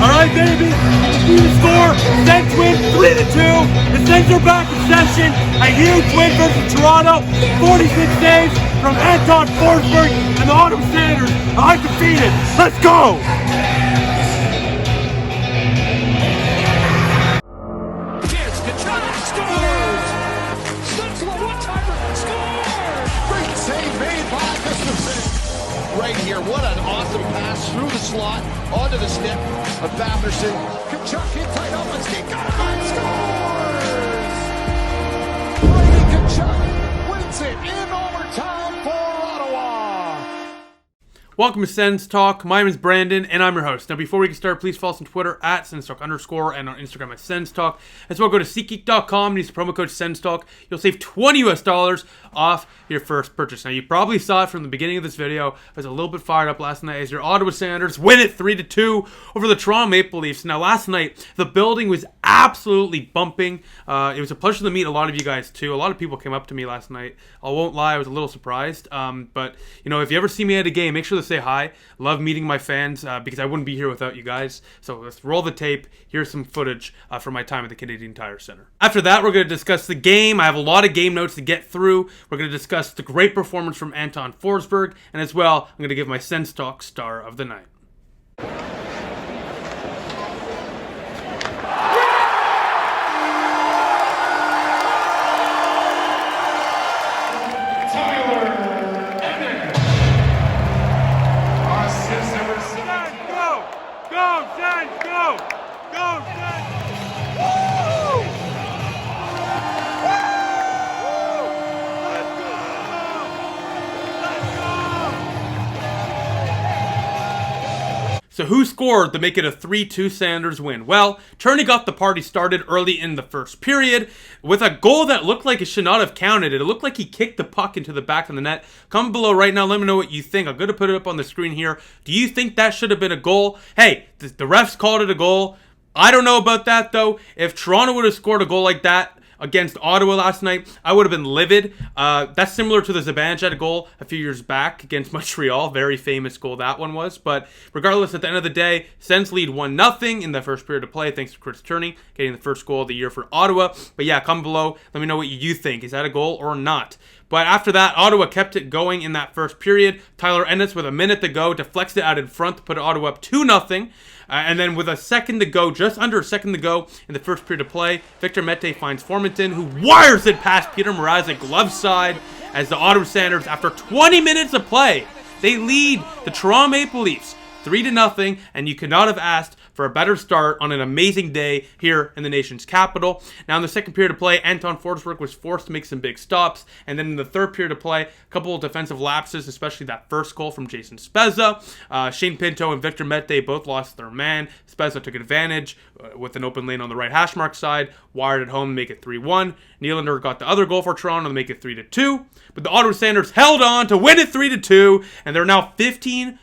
Alright, baby. See the score. Sens win 3-2. The Sens are back in session. A huge win versus Toronto. 46 saves from Anton Forsberg and the Ottawa Senators are undefeated. Let's go! Here's Tkachuk scores! Slips the one-timer, scores! Great save made by Gustafsson. Right here, what an awesome pass through the slot, onto the stick of Batherson. Tkachuk in tight up and skate, got it, scores! Brady Tkachuk wins it in overtime for Ottawa. Welcome to Sens Talk. My name is Brandon, and I'm your host. Now, before we get started, please follow us on Twitter at SensTalk_ and on Instagram at SensTalk. As well, go to SeatGeek.com and use the promo code SensTalk. You'll save $20 off your first purchase. Now, you probably saw it from the beginning of this video. I was a little bit fired up last night as your Ottawa Senators win it 3-2 over the Toronto Maple Leafs. Now, last night, the building was absolutely bumping. It was a pleasure to meet a lot of you guys, too. A lot of people came up to me last night. I won't lie, I was a little surprised. But, you know, if you ever see me at a game, make sure to say hi. Love meeting my fans because I wouldn't be here without you guys. So let's roll the tape. Here's some footage from my time at the Canadian Tire Center. After that, we're going to discuss the game. I have a lot of game notes to get through. We're going to discuss the great performance from Anton Forsberg. And as well, I'm going to give my Sens Talk star of the night. So who scored to make it a 3-2 Sanders win? Well, Turney got the party started early in the first period with a goal that looked like it should not have counted. It looked like he kicked the puck into the back of the net. Comment below right now, let me know what you think. I'm going to put it up on the screen here. Do you think that should have been a goal? Hey, the refs called it a goal. I don't know about that, though. If Toronto would have scored a goal like that against Ottawa last night, I would have been livid. That's similar to the Zibanejad goal a few years back against Montreal. Very famous goal that one was. But regardless, at the end of the day, Sens lead 1-0 in the first period of play thanks to Chris Turney getting the first goal of the year for Ottawa. But yeah, comment below. Let me know what you think. Is that a goal or not? But after that, Ottawa kept it going in that first period. Tyler Ennis, with a minute to go, deflects it out in front to put Ottawa up 2-0. And then with a second to go, just under a second to go in the first period of play, Victor Mete finds Formanton, who wires it past Peter Mrazek glove side as the Ottawa Senators, after 20 minutes of play, they lead the Toronto Maple Leafs 3-0, and you could not have asked for a better start on an amazing day here in the nation's capital. Now, in the second period of play, Anton Forsberg was forced to make some big stops, and then in the third period of play, a couple of defensive lapses, especially that first goal from Jason Spezza. Shane Pinto and Victor Mete both lost their man. Spezza took advantage with an open lane on the right hash mark side, wired it home to make it 3-1. Nylander got the other goal for Toronto to make it 3-2, but the Ottawa Senators held on to win it 3-2, and they're now 3-2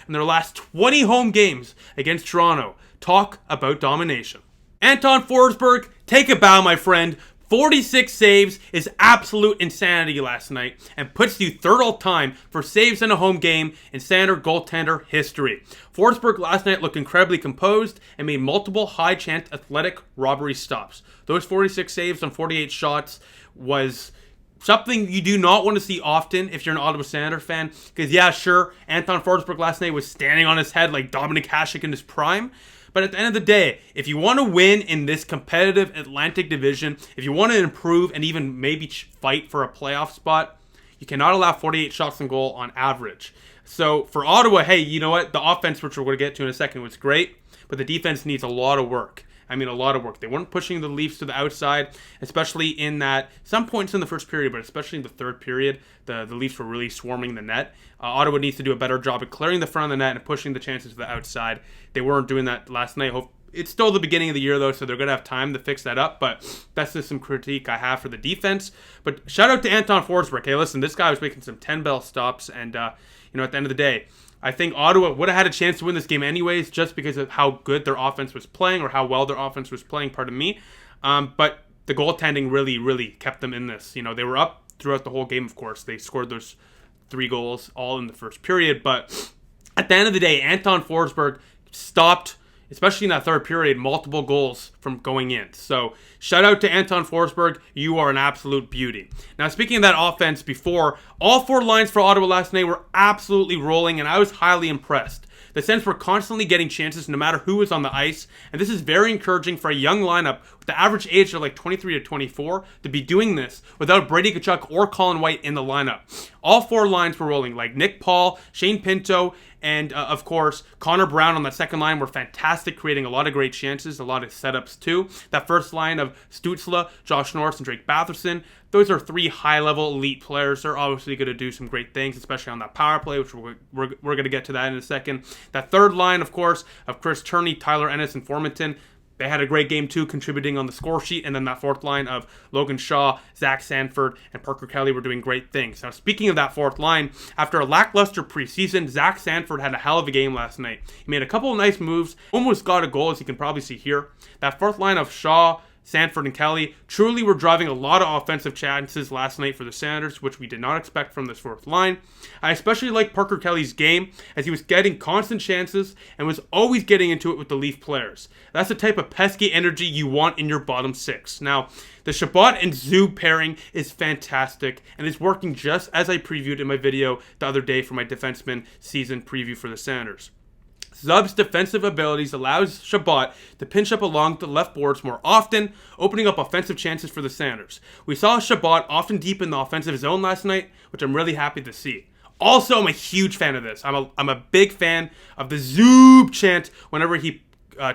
in their last 20 home games against Toronto. Talk about domination. Anton Forsberg, take a bow, my friend. 46 saves is absolute insanity last night and puts you third all time for saves in a home game in Senator goaltender history. Forsberg last night looked incredibly composed and made multiple high-chance athletic robbery stops. Those 46 saves on 48 shots was something you do not want to see often if you're an Ottawa Senator fan. Because, yeah, sure, Anton Forsberg last night was standing on his head like Dominic Hasek in his prime. But at the end of the day, if you want to win in this competitive Atlantic division, if you want to improve and even maybe fight for a playoff spot, you cannot allow 48 shots on goal on average. So for Ottawa, hey, you know what? The offense, which we're going to get to in a second, was great. But the defense needs a lot of work. I mean, a lot of work. They weren't pushing the Leafs to the outside, especially in that, some points in the first period, but especially in the third period, the Leafs were really swarming the net. Ottawa needs to do a better job at clearing the front of the net and pushing the chances to the outside. They weren't doing that last night. It's still the beginning of the year, though, so they're going to have time to fix that up, but that's just some critique I have for the defense. But shout out to Anton Forsberg. Hey, listen, this guy was making some 10-bell stops, and, at the end of the day, I think Ottawa would have had a chance to win this game anyways, just because of how good their offense was playing, or how well their offense was playing, pardon me. But the goaltending really, really kept them in this. They were up throughout the whole game, of course. They scored those 3 goals all in the first period. But at the end of the day, Anton Forsberg stopped especially in that third period, multiple goals from going in. So shout out to Anton Forsberg. You are an absolute beauty. Now, speaking of that offense before, all 4 lines for Ottawa last night were absolutely rolling, and I was highly impressed. The Sens were constantly getting chances no matter who was on the ice, and this is very encouraging for a young lineup with the average age of like 23 to 24 to be doing this without Brady Tkachuk or Colin White in the lineup. All 4 lines were rolling, like Nick Paul, Shane Pinto, and of course, Connor Brown on that second line were fantastic, creating a lot of great chances, a lot of setups too. That first line of Stützle, Josh Norris, and Drake Batherson, those are 3 high-level elite players. They're obviously going to do some great things, especially on that power play, which we're going to get to that in a second. That third line, of course, of Chris Turney, Tyler Ennis, and Formanton, they had a great game too, contributing on the score sheet. And then that fourth line of Logan Shaw, Zach Sanford, and Parker Kelly were doing great things. Now, speaking of that fourth line, after a lackluster preseason, Zach Sanford had a hell of a game last night. He made a couple of nice moves, almost got a goal, as you can probably see here. That fourth line of Shaw, Sanford, and Kelly truly were driving a lot of offensive chances last night for the Senators, which we did not expect from this fourth line. I especially like Parker Kelly's game, as he was getting constant chances and was always getting into it with the Leaf players. That's the type of pesky energy you want in your bottom 6. Now, the Chabot and Zub pairing is fantastic and is working just as I previewed in my video the other day for my defenseman season preview for the Senators. Zub's defensive abilities allows Chabot to pinch up along the left boards more often, opening up offensive chances for the Senators. We saw Chabot often deep in the offensive zone last night, which I'm really happy to see. Also, I'm a huge fan of this. I'm a big fan of the Zub chant whenever he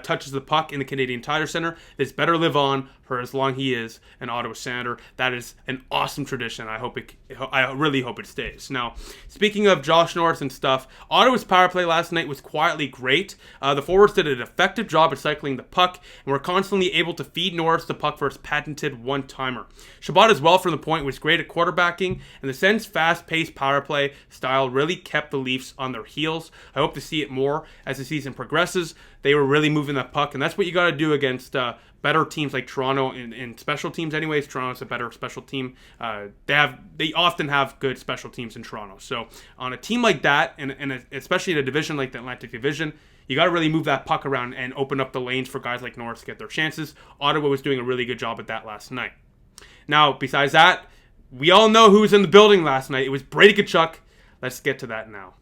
touches the puck in the Canadian Tire Center. This better live on for as long he is an Ottawa Senator. That is an awesome tradition. I really hope it stays. Now, speaking of Josh Norris and stuff, Ottawa's power play last night was quietly great. The forwards did an effective job at cycling the puck and were constantly able to feed Norris the puck for his patented one-timer. Chabot as well from the point was great at quarterbacking, and the Sens' fast-paced power play style really kept the Leafs on their heels. I hope to see it more as the season progresses. They were really moving that puck, and that's what you got to do against better teams like Toronto in special teams. Anyways, Toronto's a better special team. They often have good special teams in Toronto. So on a team like that, and especially in a division like the Atlantic Division, you got to really move that puck around and open up the lanes for guys like Norris to get their chances. Ottawa was doing a really good job at that last night. Now, besides that, we all know who was in the building last night. It was Brady Tkachuk. Let's get to that now.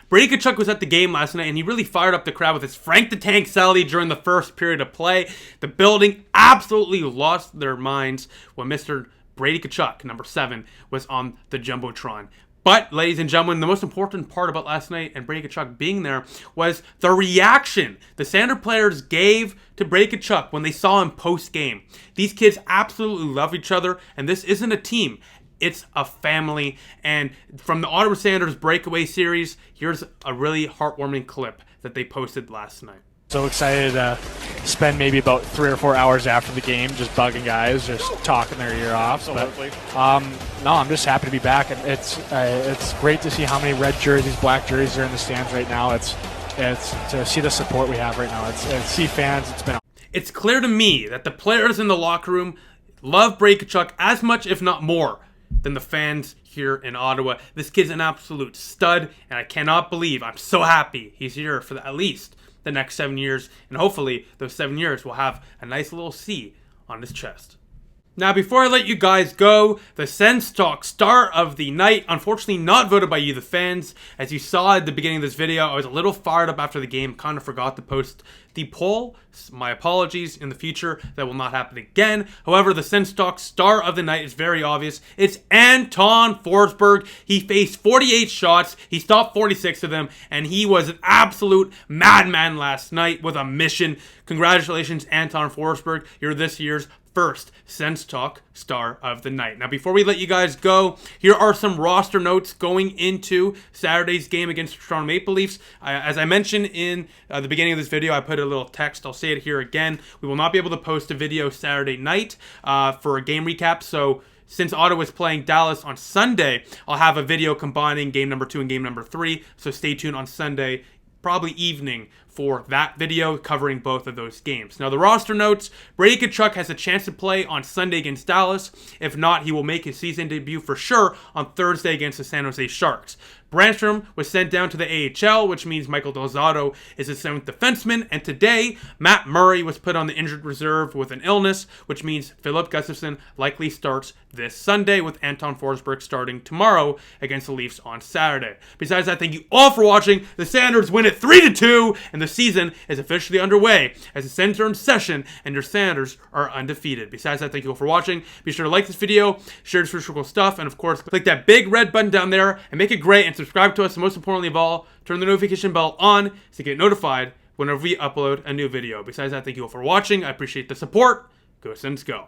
Brady Tkachuk was at the game last night, and he really fired up the crowd with his Frank the Tank Sally during the first period of play. The building absolutely lost their minds when Mr. Brady Tkachuk, number 7, was on the Jumbotron. But, ladies and gentlemen, the most important part about last night and Brady Tkachuk being there was the reaction the Sander players gave to Brady Tkachuk when they saw him post-game. These kids absolutely love each other, and this isn't a team. It's a family, and from the Ottawa Senators breakaway series, here's a really heartwarming clip that they posted last night. So excited to spend maybe about 3 or 4 hours after the game just bugging guys, just talking their ear off. Absolutely. But, no, I'm just happy to be back. And it's great to see how many red jerseys, black jerseys are in the stands right now. It's to see the support we have right now. It's see fans. It's clear to me that the players in the locker room love Brady Tkachuk as much, if not more, than the fans here in Ottawa. This kid's an absolute stud, and I cannot believe, I'm so happy he's here for at least the next 7 years, and hopefully those 7 years will have a nice little C on his chest. Now, before I let you guys go, the Sens Talk Star of the Night, unfortunately not voted by you, the fans. As you saw at the beginning of this video, I was a little fired up after the game, kind of forgot to post the poll. My apologies in the future, that will not happen again. However, the Sens Talk Star of the Night is very obvious. It's Anton Forsberg. He faced 48 shots, he stopped 46 of them, and he was an absolute madman last night with a mission. Congratulations, Anton Forsberg. You're this year's first Sens Talk Star of the Night. Now, before we let you guys go, here are some roster notes going into Saturday's game against the Toronto Maple Leafs. As I mentioned in the beginning of this video, I put a little text. I'll say it here again. We will not be able to post a video Saturday night for a game recap, so since Ottawa is playing Dallas on Sunday, I'll have a video combining game number 2 and game number 3, so stay tuned on Sunday, probably evening, for that video covering both of those games. Now, the roster notes: Brady Tkachuk has a chance to play on Sunday against Dallas. If not, he will make his season debut for sure on Thursday against the San Jose Sharks. Brannstrom was sent down to the AHL, which means Michael Del Zotto is his 7th defenseman. And today, Matt Murray was put on the injured reserve with an illness, which means Philip Gustafsson likely starts this Sunday, with Anton Forsberg starting tomorrow against the Leafs on Saturday. Besides that, thank you all for watching. The Sanders win it 3-2, and the season is officially underway as the Sens are in session and your Sanders are undefeated. Besides that, thank you all for watching. Be sure to like this video, share this really cool stuff, and of course, click that big red button down there and make it great, and subscribe to us, and most importantly of all, turn the notification bell on to get notified whenever we upload a new video. Besides that, thank you all for watching. I appreciate the support. Go Sens, go.